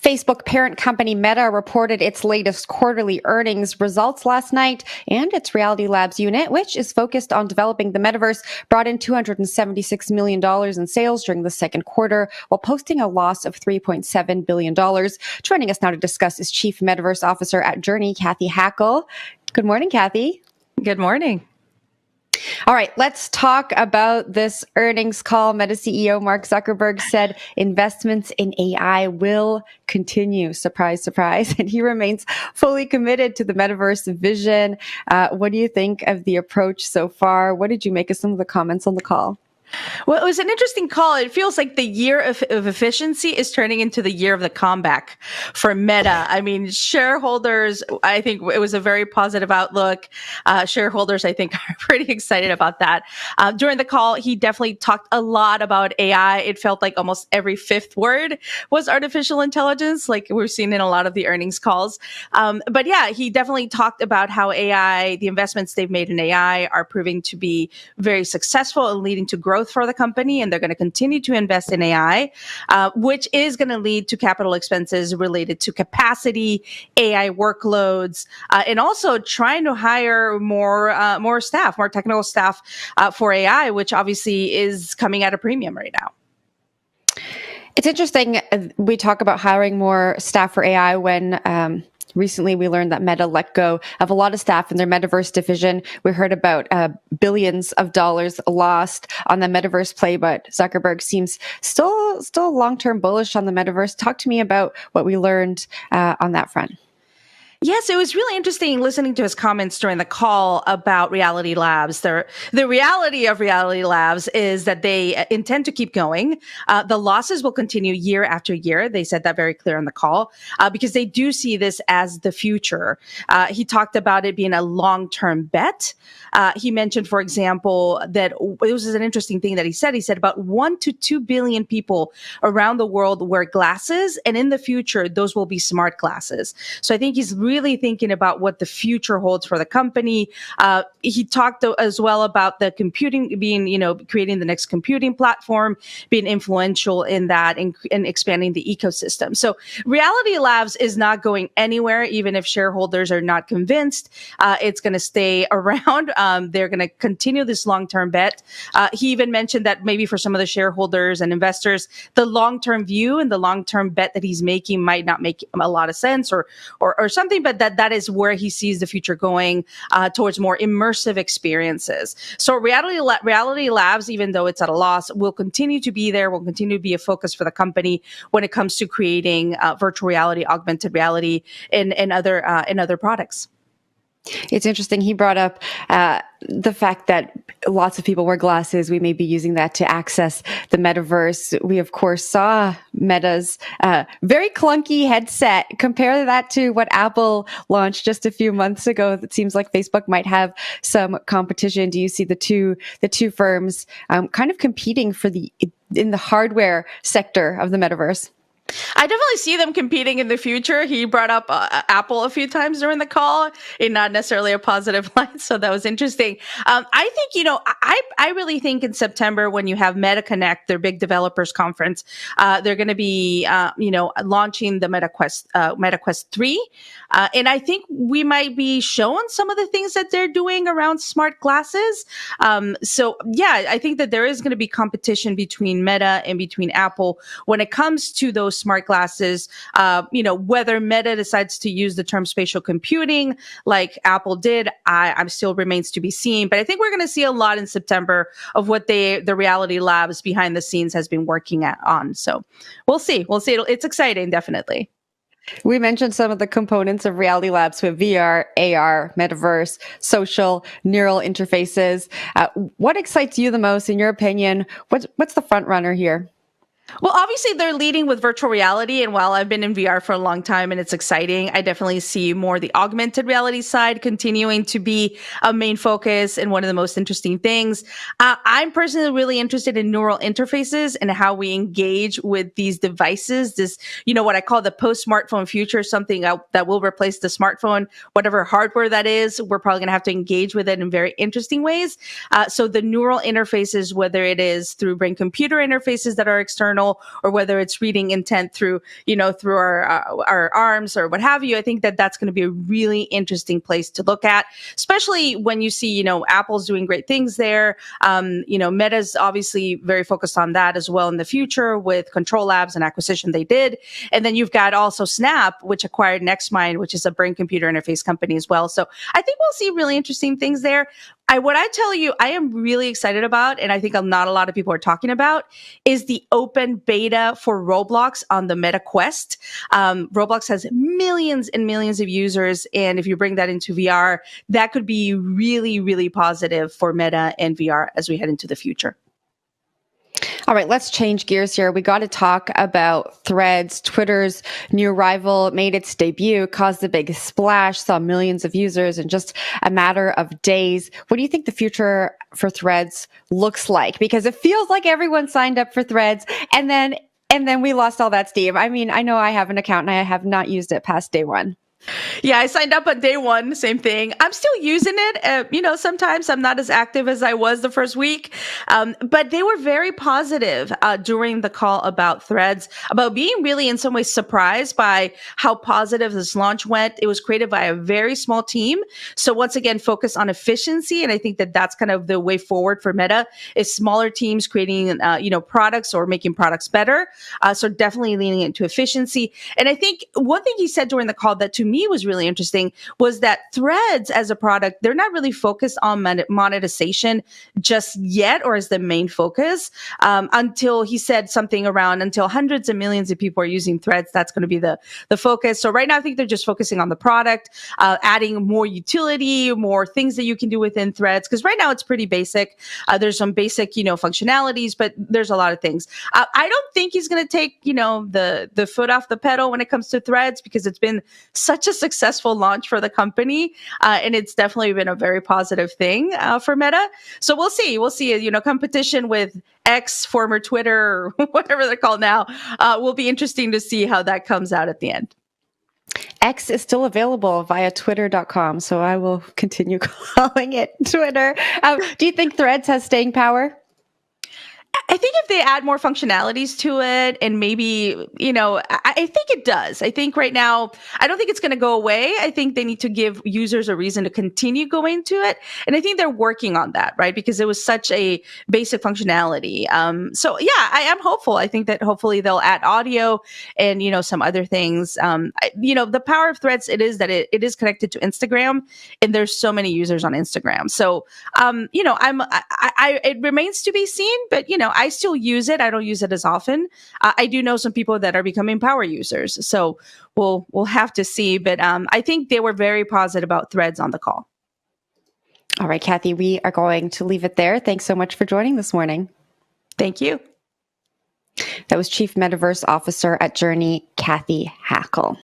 Facebook parent company Meta reported its latest quarterly earnings results last night, and its Reality Labs unit, which is focused on developing the metaverse, brought in $276 million in sales during the second quarter, while posting a loss of $3.7 billion. Joining us now to discuss is Chief Metaverse Officer at Journey, Kathy Hackle. Good morning, Kathy. Good morning. All right, let's talk about this earnings call. Meta CEO Mark Zuckerberg said investments in AI will continue. Surprise, surprise. And he remains fully committed to the metaverse vision. What do you think of the approach so far? What did you make of some of the comments on the call? Well, it was an interesting call. It feels like the year of efficiency is turning into the year of the comeback for Meta. I mean, shareholders, I think it was a very positive outlook. Shareholders, I think, are pretty excited about that. During the call, he definitely talked a lot about AI. It felt like almost every fifth word was artificial intelligence, like we're seeing in a lot of the earnings calls. But yeah, he definitely talked about how AI, the investments they've made in AI are proving to be very successful and leading to growth for the company, and they're going to continue to invest in AI, which is going to lead to capital expenses related to capacity, AI workloads, and also trying to hire more staff, more technical staff for AI, which obviously is coming at a premium right now. It's interesting. We talk about hiring more staff for AI when recently, we learned that Meta let go of a lot of staff in their metaverse division. We heard about billions of dollars lost on the metaverse play, but Zuckerberg seems still long-term bullish on the metaverse. Talk to me about what we learned on that front. Yes, it was really interesting listening to his comments during the call about Reality Labs. The reality of Reality Labs is that they intend to keep going. The losses will continue year after year. They said that very clear on the call because they do see this as the future. He talked about it being a long-term bet. He mentioned, for example, that this is an interesting thing that he said. He said about 1 to 2 billion people around the world wear glasses, and in the future, those will be smart glasses. So I think he's really thinking about what the future holds for the company. He talked as well about the computing being, creating the next computing platform, being influential in that and expanding the ecosystem. So Reality Labs is not going anywhere, even if shareholders are not convinced. It's going to stay around. They're going to continue this long-term bet. He even mentioned that maybe for some of the shareholders and investors, the long-term view and the long-term bet that he's making might not make a lot of sense or something, but that is where he sees the future going towards more immersive experiences. So Reality Labs, even though it's at a loss, will continue to be there, will continue to be a focus for the company when it comes to creating virtual reality, augmented reality, and other products. It's interesting. He brought up the fact that lots of people wear glasses. We may be using that to access the metaverse. We, of course, saw Meta's very clunky headset. Compare that to what Apple launched just a few months ago. It seems like Facebook might have some competition. Do you see the two firms kind of competing in the hardware sector of the metaverse? I definitely see them competing in the future. He brought up Apple a few times during the call in not necessarily a positive light. So that was interesting. I think, I really think in September when you have Meta Connect, their big developers conference, they're going to be, launching the Meta Quest 3. And I think we might be shown some of the things that they're doing around smart glasses. So yeah, I think that there is going to be competition between Meta and between Apple when it comes to those smart glasses. Whether Meta decides to use the term spatial computing like Apple did, I'm still remains to be seen. But I think we're going to see a lot in September of what the Reality Labs behind the scenes has been working on. So we'll see. It's exciting, definitely. We mentioned some of the components of Reality Labs with VR, AR, metaverse, social, neural interfaces. What excites you the most, in your opinion? What's the front runner here? Well, obviously they're leading with virtual reality. And while I've been in VR for a long time and it's exciting, I definitely see more the augmented reality side continuing to be a main focus and one of the most interesting things. I'm personally really interested in neural interfaces and how we engage with these devices. This, what I call the post-smartphone future, something that will replace the smartphone, whatever hardware that is. We're probably going to have to engage with it in very interesting ways. So the neural interfaces, whether it is through brain-computer interfaces that are external, external or whether it's reading intent through, through our arms or what have you. I think that that's going to be a really interesting place to look at, especially when you see, Apple's doing great things there. Meta's obviously very focused on that as well in the future with Control Labs and acquisition they did. And then you've got also Snap, which acquired NextMind, which is a brain computer interface company as well. So I think we'll see really interesting things there. What I tell you, I am really excited about, and I think not a lot of people are talking about, is the open beta for Roblox on the Meta Quest. Roblox has millions and millions of users, and if you bring that into VR, that could be really, really positive for Meta and VR as we head into the future. All right, let's change gears here. We got to talk about Threads. Twitter's new rival made its debut, caused a big splash, saw millions of users in just a matter of days. What do you think the future for Threads looks like? Because it feels like everyone signed up for Threads and then we lost all that steam. I mean, I know I have an account and I have not used it past day one. Yeah, I signed up on day one, same thing. I'm still using it. Sometimes I'm not as active as I was the first week. But they were very positive during the call about Threads, about being really in some ways surprised by how positive this launch went. It was created by a very small team. So once again, focus on efficiency. And I think that that's kind of the way forward for Meta is smaller teams creating, products or making products better. So definitely leaning into efficiency. And I think one thing he said during the call that to me was really interesting was that Threads as a product, they're not really focused on monetization just yet or as the main focus until he said something around until hundreds of millions of people are using Threads. That's going to be the focus. So right now, I think they're just focusing on the product, adding more utility, more things that you can do within Threads. Because right now it's pretty basic. There's some basic, functionalities, but there's a lot of things. I don't think he's going to take, the foot off the pedal when it comes to Threads because it's been such a successful launch for the company. And it's definitely been a very positive thing for Meta. So we'll see. We'll see, competition with X, former Twitter, or whatever they're called now, will be interesting to see how that comes out at the end. X is still available via twitter.com, so I will continue calling it Twitter. Do you think Threads has staying power? I think if they add more functionalities to it and maybe, I think it does. I think right now, I don't think it's going to go away. I think they need to give users a reason to continue going to it. And I think they're working on that, right? Because it was such a basic functionality. So yeah, I am hopeful. I think that hopefully they'll add audio and, some other things. The power of Threads, it is that it is connected to Instagram and there's so many users on Instagram. So, it remains to be seen, but, I still use it. I don't use it as often. I do know some people that are becoming power users. So we'll have to see. But I think they were very positive about Threads on the call. All right, Kathy, we are going to leave it there. Thanks so much for joining this morning. Thank you. That was Chief Metaverse Officer at Journey, Kathy Hackle.